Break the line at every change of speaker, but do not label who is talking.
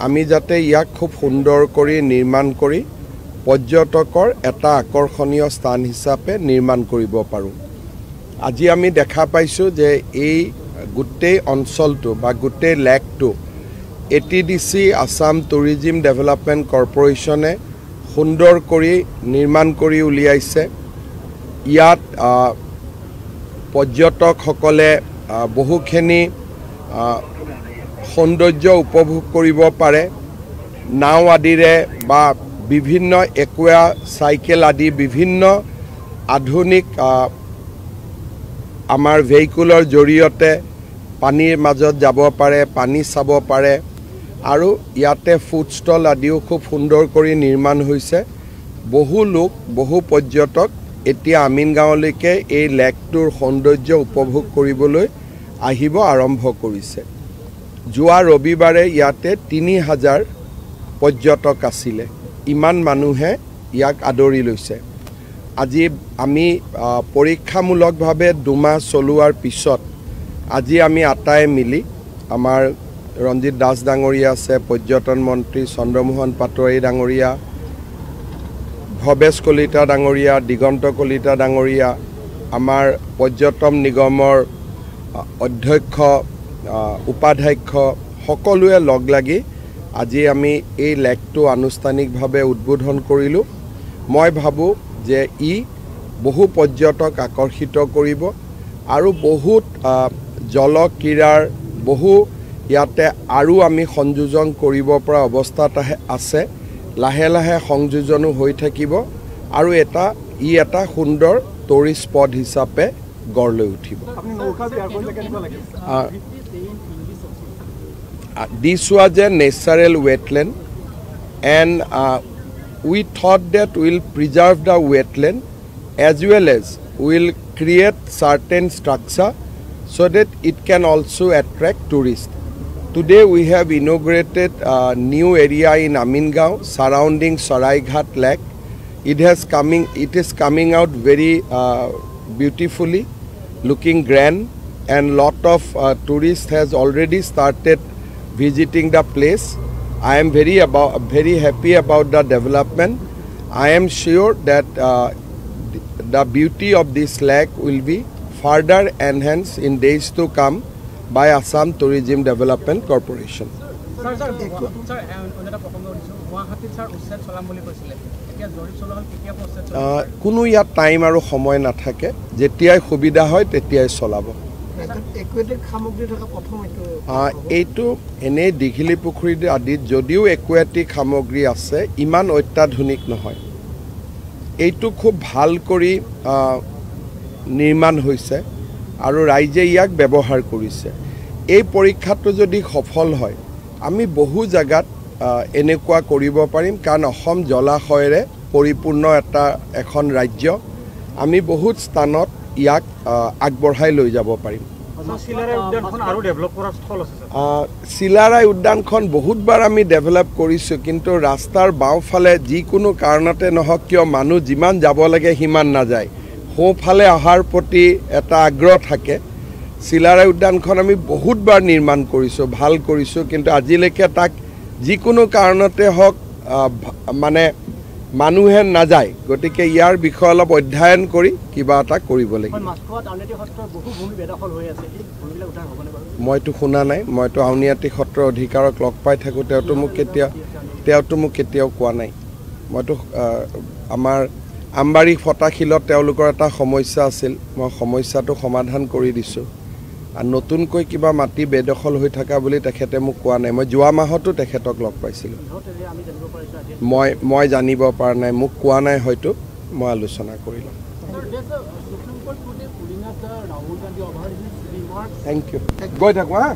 আমি যাতে ইয়াক খুব সুন্দৰ কৰি নিৰ্মাণ কৰি পৰ্যটকৰ এটা আকৰ্ষণীয় স্থান হিচাপে নিৰ্মাণ কৰিব পাৰোঁ। আজি আমি দেখা পাইছোঁ যে এই গোটেই অঞ্চলটো বা গোটেই লেকটো ATDC আসাম টুৰিজিম ডেভেলপমেণ্ট কৰ্পোৰেশ্যনে সুন্দৰ কৰি নিৰ্মাণ কৰি উলিয়াইছে। ইয়াত পৰ্যটকসকলে বহুখিনি সৌন্দৰ্য উপভোগ কৰিব পাৰে। নাও আদিৰে বা বিভিন্ন একুয়া চাইকেল আদি বিভিন্ন আধুনিক আমাৰ ভেহিকুলৰ জৰিয়তে পানীৰ মাজত যাব পাৰে, পানী চাব পাৰে আৰু ইয়াতে ফুড ষ্টল আদিও খুব সুন্দৰ কৰি নিৰ্মাণ হৈছে। বহু লোক বহু পৰ্যটক এতিয়া আমিনগাঁৱলৈকে এই লেকটোৰ সৌন্দৰ্য উপভোগ কৰিবলৈ আহিব আৰম্ভ কৰিছে। যোৱা ৰবিবাৰে ইয়াতে 3000 পৰ্যটক আছিলে। ইমান মানুহে ইয়াক আদৰি লৈছে। আজি আমি পৰীক্ষামূলকভাৱে 2 মাহ চলোৱাৰ পিছত আজি আমি আটাই মিলি আমাৰ ৰঞ্জিত দাস ডাঙৰীয়া আছে, পৰ্যটন মন্ত্ৰী চন্দ্ৰমোহন পাটোৱাৰী ডাঙৰীয়া, ভৱেশ কলিতা ডাঙৰীয়া, দিগন্ত কলিতা ডাঙৰীয়া, আমাৰ পৰ্যটন নিগমৰ অধ্যক্ষ উপাধ্যক্ষ সকলোৱে লগ লাগি আজি আমি এই লেকটো আনুষ্ঠানিকভাৱে উদ্বোধন কৰিলোঁ। মই ভাবোঁ যে ই বহু পৰ্যটক আকৰ্ষিত কৰিব আৰু বহুত জলক্ৰীড়াৰ বহু ইয়াতে আৰু আমি সংযোজন কৰিব পৰা অৱস্থাত আছে। লাহে লাহে সংযোজনো হৈ থাকিব আৰু ই এটা সুন্দৰ টুৰিষ্ট স্পট হিচাপে গঢ় লৈ উঠিব। This was a natural wetland and we thought that we will preserve the wetland as well as we will create certain structure so that it can also attract tourists. Today we have inaugurated a new area in Amingaon surrounding Saraighat Lake. It is coming out very beautifully, looking grand, and lot of tourists has already started visiting the place. I am very happy about the development. I am sure that the beauty of this lake will be further enhanced in days to come by Assam Tourism Development Corporation. কোনো ইয়াত time আৰু সময় নাথাকে, যেতিয়াই সুবিধা হয় তেতিয়াই চলাব। এইটো এনেই দীঘিলী পুখুৰী আদিত যদিও একুৱেটিক সামগ্ৰী আছে, ইমান অত্যাধুনিক নহয়। এইটো খুব ভাল কৰি নিৰ্মাণ হৈছে আৰু ৰাইজে ইয়াক ব্যৱহাৰ কৰিছে। এই পৰীক্ষাটো যদি সফল হয় আমি বহু জাগাত এনেকুৱা কৰিব পাৰিম, কাৰণ অসম জলাশয়েৰে পৰিপূৰ্ণ এখন ৰাজ্য। আমি বহুত স্থানত ইয়াক আগবঢ়াই লৈ যাব পাৰিম। চিলাৰাই উদ্যানখন বহুতবাৰ আমি ডেভেলপ কৰিছোঁ, কিন্তু ৰাস্তাৰ বাওঁফালে যিকোনো কাৰণতে নহওক কিয় মানুহ যিমান যাব লাগে সিমান নাযায়। সোঁফালে অহাৰ প্ৰতি এটা আগ্ৰহ থাকে। চিলাৰাই উদ্যানখন আমি বহুতবাৰ নিৰ্মাণ কৰিছোঁ, ভাল কৰিছোঁ, কিন্তু আজিলৈকে তাক যিকোনো কাৰণতে হওক মানে মানুহে নাযায়। গতিকে ইয়াৰ বিষয়ে অলপ অধ্যয়ন কৰি কিবা এটা কৰিব লাগিব। মইতো শুনা নাই, মইতো আউনীআটী সত্ৰৰ অধিকাৰক লগ পাই থাকোঁ, তেওঁতো মোক কেতিয়াও কোৱা নাই। মইতো আমাৰ আমবাৰী ফটাশিলত তেওঁলোকৰ এটা সমস্যা আছিল, মই সমস্যাটো সমাধান কৰি দিছোঁ। আৰু নতুনকৈ কিবা মাটি বেদখল হৈ থকা বুলি তেখেতে মোক কোৱা নাই। মই যোৱা মাহতো তেখেতক লগ পাইছিলোঁ। মই জানিব পৰা নাই, মোক কোৱা নাই, হয়তো মই আলোচনা কৰি ল'ম। Thank you. গৈ থাকোঁ হা।